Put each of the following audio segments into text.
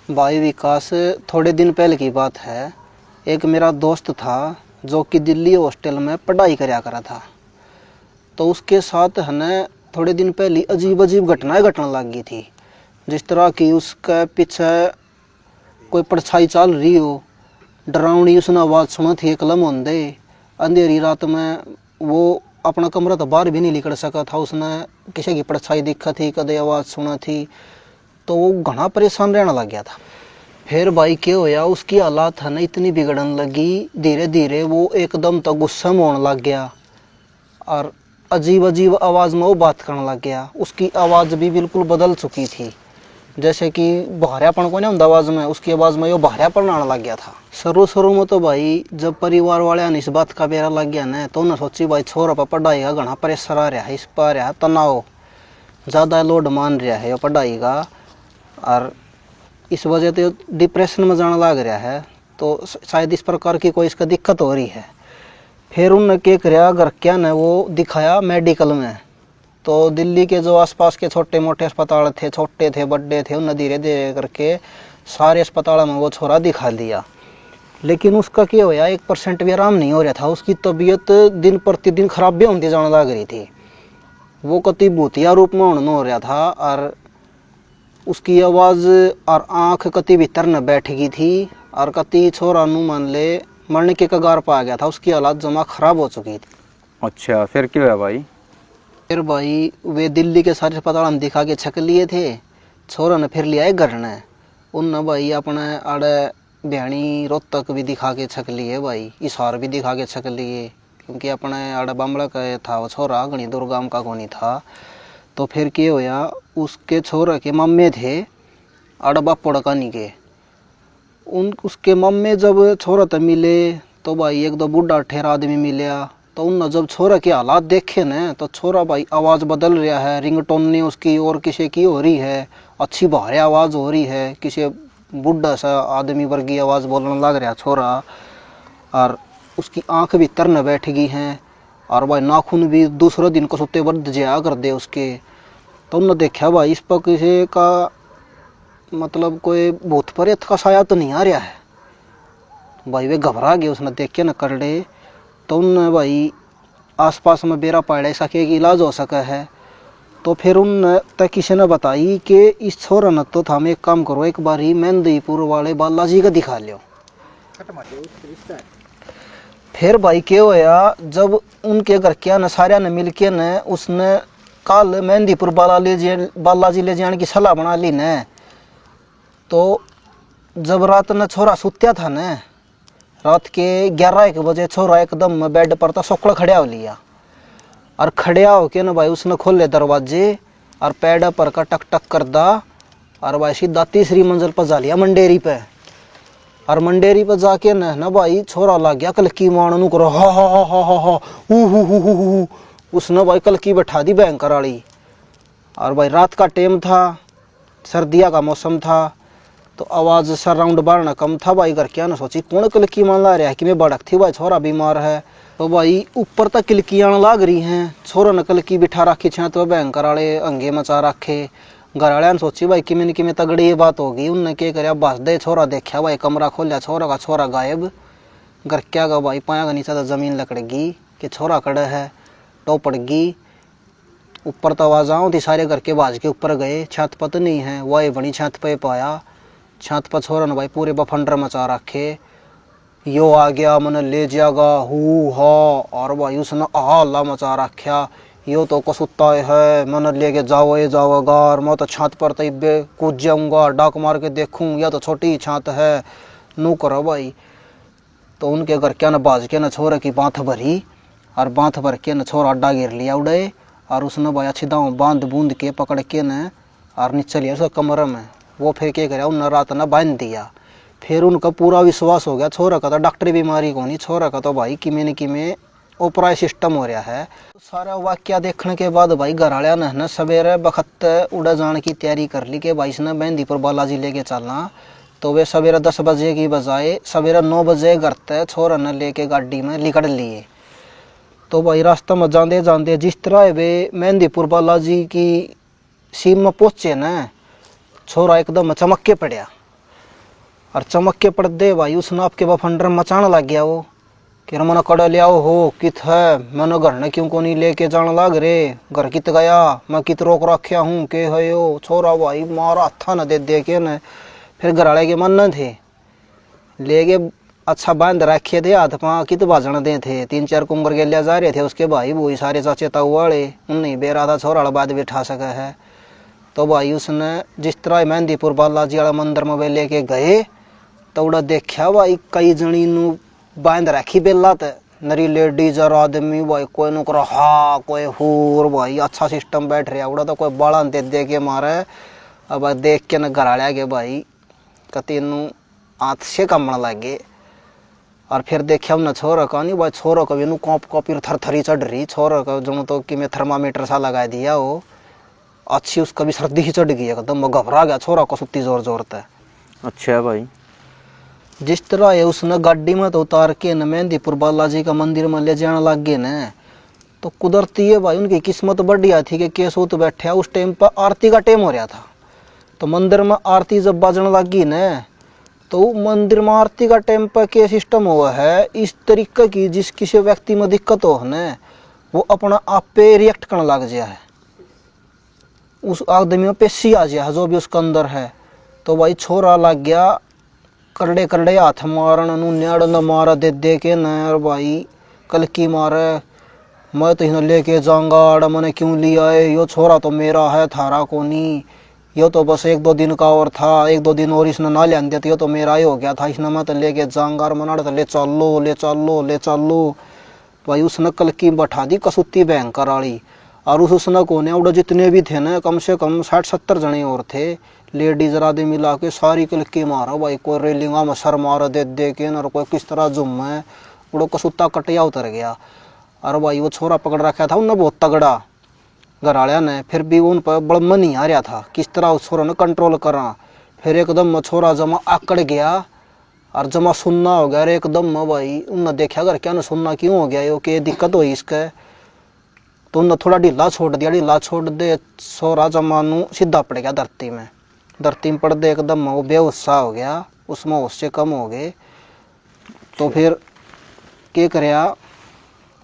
भाई विकास, थोड़े दिन पहले की बात है। एक मेरा दोस्त था जो कि दिल्ली हॉस्टल में पढ़ाई कराया करा था। तो उसके साथ है न थोड़े दिन पहले अजीब अजीब घटनाएं घटने लग गई थी। जिस तरह की उसके पीछे कोई परछाई चल रही हो, डरावनी उसने आवाज़ सुनी थी एकदम होंदे अंधेरी रात में। वो अपना कमरा तो बाहर भी नहीं निकल सका था। उसने किसी की परछाई दिखा थी, कदे आवाज़ सुना थी, तो वो घना परेशान रहने लग गया था। फिर भाई क्या होया, उसकी हालात है ना इतनी बिगड़न लगी, धीरे धीरे वो एकदम तो गुस्सा में होने लग गया और अजीब अजीब आवाज़ में वो बात करने लग गया। उसकी आवाज़ भी बिल्कुल बदल चुकी थी, जैसे कि बहरापन को नहीं होता आवाज़ में, उसकी आवाज़ में वो बहरापन आने लग गया था। शुरू में तो भाई जब परिवार वाले ने इस बात का बेरा लग गया ना, तो उन्हें सोची भाई छोरा पर पढ़ाई का घना प्रेशर आ रहा है, इस पर आ रहा है तनाव, ज़्यादा लोड मान रहा है पढ़ाई का, और इस वजह से डिप्रेशन में जाने लग रहा है। तो शायद इस प्रकार की कोई इसका दिक्कत हो रही है। फिर उनने क्या कराया, घर क्या ने वो दिखाया मेडिकल में। तो दिल्ली के जो आसपास के छोटे मोटे अस्पताल थे, छोटे थे बड़े थे, उन्हें धीरे धीरे करके सारे अस्पतालों में वो छोरा दिखा दिया। लेकिन उसका क्या होया, 1% भी आराम नहीं हो रहा था। उसकी तबीयत दिन प्रतिदिन खराब भी होती जाने लग रही थी। वो कति भूतिया रूप में होने हो रहा था, और उसकी आवाज़ और आँख कति भीतर न बैठ गई थी, और कति छोरा नू मान ले मरने के कगार पर आ गया था। उसकी हालत जमा खराब हो चुकी थी। अच्छा, फिर क्या हुआ भाई? फिर भाई वे दिल्ली के सारे अस्पताल में दिखा के छक लिए थे। छोरा ने फिर लिया है घर ने। उन भाई अपने आड़े बहनी रोहतक भी दिखा के छक लिए, भाई हिसार भी दिखा के छक लिए, क्योंकि अपने आड़े बामड़ा का था वो छोरा, घनी दुर्गाम का कोनी था। तो फिर क्या होया, उसके छोरा के मम्मे थे आड़े बापोड़ा कानी के, उसके मम्मे जब छोरा तो मिले तो भाई एक दो बूढ़ा ठेर आदमी मिला। तो उन जब छोरा की हालात देखे न, तो छोरा भाई आवाज़ बदल रहा है, रिंगटोन नहीं उसकी और किसी की हो रही है, अच्छी भारी आवाज़ हो रही है, किसी बूढ़ा सा आदमी वर्गी आवाज़ बोलने लग रहा छोरा। और उसकी आंख भी तरन बैठ गई हैं, और भाई नाखून भी दूसरे दिन को सुते वर्द जया कर दे उसके। तो उन्होंने देखा भाई इस पर किसी का मतलब कोई भूत प्रेत का साया तो नहीं आ रहा है। भाई वे घबरा गए, उसने देख के न कर ले। तो उनने भाई आसपास में बेरा पाड़ा ऐसा कि इलाज हो सका है। तो फिर उन तक किसी ने बताई कि इस छोरा न तो हम एक काम करो, एक बार ही मेहंदीपुर वाले बालाजी का दिखा लियो। फिर भाई क्या होया, जब उनके घर क्या न सारे ने मिल के न उसने कल मेहंदीपुर बालाजी ले जाने की सलाह बना ली न। तो जब रात न छोरा सुत्या था न, रात के 11-1 बजे छोरा एकदम बेड पर तो सोकड़ खड़ा हो लिया, और खड़िया होके न भाई उसने खोले दरवाजे और पैड पर का टक टक कर दा, और भाई सीधा तीसरी मंजिल पर जा लिया मंडेरी पे। और मंडेरी पर जाके न भाई छोरा लग गया कलकी मारने करो, हा हा हा हा हा हा हु। उसने भाई कलकी बैठा दी भयंकर वाली। और भाई रात का टाइम था, सर्दिया का मौसम था, तो आवाज़ सराउंड बारना कम था। भाई घर क्या न सोची कौन कलकी मान ला रहा है कि मैं बड़क थी, भाई छोरा बीमार है। तो भाई ऊपर तक कलकी आने लाग रही हैं। छोरा ने कलकी बिठा रखी छे, तो भयंकर वाले अंगे मचा रखे। घर वाले ने सोची भाई कि में तगड़ी ये बात होगी। उनने क्या कराया, बस दे छोरा देखा भाई, कमरा खोलिया, छोरा का छोरा गायब। घर क्या का भाई पाया का नीचे तो जमीन लकड़गी कि छोरा खड़ा है, टो पड़ गई। ऊपर तो आवाज़ आओ थी, सारे घर के बाज के ऊपर गए, छत पत नहीं है, वही बनी छत पे पाया। छत पर छोरा ने भाई पूरे बफंडर मचा रखे, यो आ गया मन ले जाएगा हु हा। और भाई उसने हल्ला मचा रखा, यो तो कसुत्ता है, मन लेके जाओ ये जाओगा, और मैं तो छत पर तब कूद जाऊंगा, डाक मार के देखूँ, या तो छोटी छत है नू करो भाई। तो उनके घर क्या न बाज के न छोरे की बाँथ भरी, और बाँथ भर के न छोरा अड्डा गिर लिया उड़े। और उसने भाई अच्छी दाँव बांध बूंद के पकड़ के न और नीचे लिया उसका कमरे में। वो फिर क्या कराया, उन रात न बांध दिया। फिर उनका पूरा विश्वास हो गया छोरा का तो डॉक्टरी बीमारी को नहीं, छोरा का तो भाई किमें ओपरा सिस्टम हो रहा है। तो सारा वाक्य देखने के बाद भाई घर वाले ने सवेरे बखत उड़ा जाने की तैयारी कर ली कि भाई इसने मेहंदीपुर बालाजी लेके चलना। तो वे सवेरे 10 बजे की बजाय सवेरे 9 बजे घर तक छोरा ने लेके गाड़ी में निकल लिए। तो भाई रास्ते में जाते जाते जिस तरह वे मेहंदीपुर बालाजी की सीम में पहुँचे न, छोरा एकदम चमक के पड़ा। और चमक के पर्दे भाई उसने आपके बफंडर मचाने लग गया वो कि मना कड़ा ले आओ हो कित है मैंने घर ने क्यों को नहीं लेके जाने लग रे घर कित गया मैं कित रोक रखा हूँ के है यो छोरा भाई मारा था न दे के न फिर घर वाले के मन न थे ले गए अच्छा बांध रखे थे हाथ पा कित बाजन दे थे 3-4 कुंगर के लिया जा रहे थे उसके भाई वो सारे चाचे ताऊ वाले उन्हें बेरा था छोरा वाला बाद बिठा सका है। तो भाई उसने जिस तरह मेहंदीपुर बालाजी वाला मंदिर में वे लेके गए तो उड़ा देखा भाई कई जनी नु बांध रखी बेला ते नरी लेडीज और आदमी भाई कोई नु करो हा कोई हूर भाई अच्छा सिस्टम बैठ रहा उड़ा तो कोई बाला दे के मारे। अब देख के न घर आ गए भाई कती नु हाथ से कमण लगे और फिर देखा न छोरा का नहीं भाई छोरा कभी नु कॉप कॉपी थरथरी चढ़ रही छोरा का जो तो कि मैं थर्मामीटर सा लगा दिया वो अच्छी उसका भी सर्दी ही चढ़ गई एकदम घबरा गया छोरा को सुत्ती जोर जोर तक। अच्छा भाई जिस तरह है उसने गाड़ी में तो उतार के न मेहंदीपुर बालाजी का मंदिर में ले जाने लग गए न तो कुदरती है भाई उनकी किस्मत बढ़िया थी कि केस उत बैठे उस टाइम पर आरती का टाइम हो रहा था। तो मंदिर में आरती जब बाजने लगी न तो मंदिर में आरती का टाइम पर क्या सिस्टम हुआ है इस तरीके की जिस किसी व्यक्ति में दिक्कत हो न वो अपना आप पे रिएक्ट करने लग जाए है उस आदमी में पेशी आ जाए जो भी उसके अंदर है। तो भाई छोरा लग गया करड़े करड़े हाथ मारन नु नेड़ न मारा दे के न भाई कलकी मारे मैं तो इन्हें लेके जाऊंगा अड़ मैंने क्यों लिया है यो छोरा तो मेरा है थारा को नहीं यो तो बस 1-2 दिन का और था 1-2 दिन और इसने ना ले दिया तो यो तो मेरा ही हो गया था इसने मैं तो लेके जाऊंगा और मना तो ले चलो भाई उसने कलकी बैठा दी कसूती भयंकर वाली। और उसने कोने उड़ा जितने भी थे ना कम से कम 60-70 जने और थे लेडीज आदमी मिला के सारी कलकी मारा भाई कोई रेलिंगा में सर मारा दे के और कोई किस तरह जुम है उड़ो कसूता कटिया उतर गया। और भाई वो छोरा पकड़ रखा था उन्हें बहुत तगड़ा घर वाले ने फिर भी उन पर बड़ा मन ही आ रहा था किस तरह उस छोरा ने कंट्रोल करा। फिर एकदम छोरा जमा आकड़ गया और जमा सुनना हो गया एकदम भाई उन्हें देखा कर क्या न सुनना क्यों हो गया यो कि दिक्कत हुई इसके तो उन्हें थोड़ा ढीला छोड़ दे छोरा जमा नू सीधा पड़ गया धरती में पड़ दे एकदम वो बेहोशा हो गया उसमें होश से कम हो गए। तो फिर क्या करया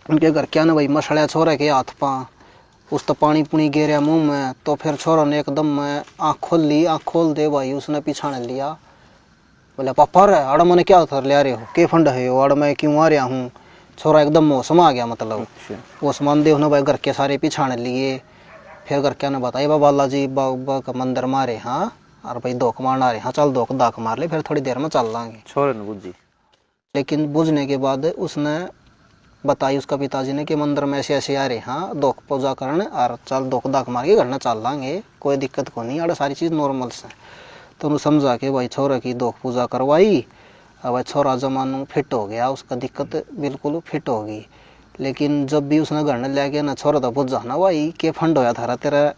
उनके घर क्या ना भाई मसड़िया छोरा के हाथ पा उस तो पानी पुनी गिरा मुंह में। तो फिर छोरा ने एकदम आँख खोल दे भाई उसने पीछाने लिया बोले पापा रे अड़ मैंने क्या कर ले रहे हो के फंड है अड़ मैं क्यों आ रहा हूँ। छोरा एकदम मौसम आ गया मतलब वो समान दे उन्हें भाई घर के सारे पीछाने लिए। फिर घर क्या ने बताया बालाजी बाबा का मंदिर मारे हाँ और भाई धोख मारना रहे हाँ चल दाख मार ले फिर थोड़ी देर में चल लाएंगे। छोरे ने बुझी लेकिन बुझने के बाद उसने बताई उसका पिताजी ने कि मंदिर में ऐसे आ रहे हाँ धोख पूजा करने और चल दाख मार के घर में चल लाएंगे कोई दिक्कत को नहीं अरे सारी चीज़ नॉर्मल से। तो उन्हें समझा के भाई छोरा की धोख पूजा करवाई और भाई छोरा जमानू फिट हो गया उसका दिक्कत बिल्कुल फिट होगी। लेकिन जब भी उसने घर ने ले गया ना छोरा तो बुझ जाना भाई के फंड होया था तेरा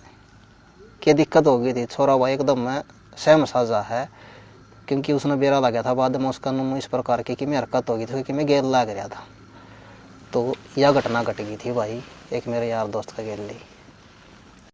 क्या दिक्कत हो गई थी। छोरा भाई एकदम में सहम साजा है क्योंकि उसने बेरा लगा था बाद में उसका नुम इस प्रकार की कि मैं हरकत हो गई थी क्योंकि मैं गेल लग रहा था। तो यह घटना घट गई थी भाई एक मेरे यार दोस्त का गेल ली।